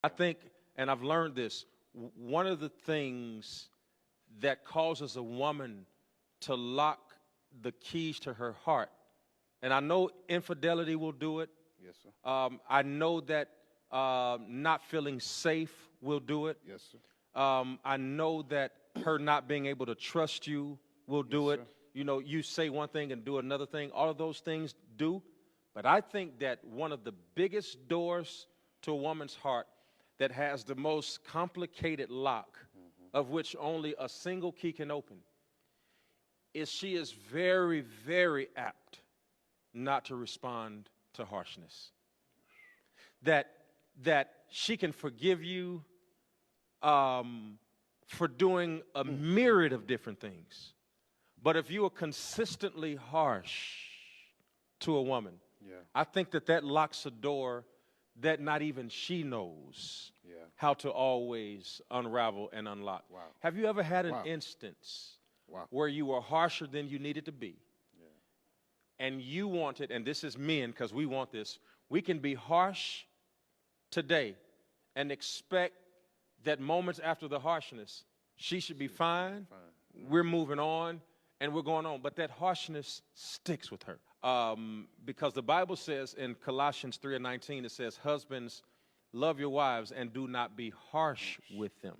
I think, and I've learned this, one of the things that causes a woman to lock the keys to her heart, and I know infidelity will do it. Yes, sir. I know that not feeling safe will do it. Yes, sir. I know that her not being able to trust you will do Yes, it. sir. You know, you say one thing and do another thing. All of those things do. But I think that one of the biggest doors to a woman's heart that has the most complicated lock, of which only a single key can open, is she is very, very apt not to respond to harshness. That she can forgive you for doing a myriad of different things. But if you are consistently harsh to a woman, I think that locks a door that not even she knows how to always unravel and unlock. Wow. Have you ever had an instance where you were harsher than you needed to be? And you wanted, and this is men because we want this, we can be harsh today and expect that moments after the harshness, she should be fine, we're moving on, and we're going on. But that harshness sticks with her. Because the Bible says in Colossians 3:19, it says, husbands, love your wives and do not be harsh with them.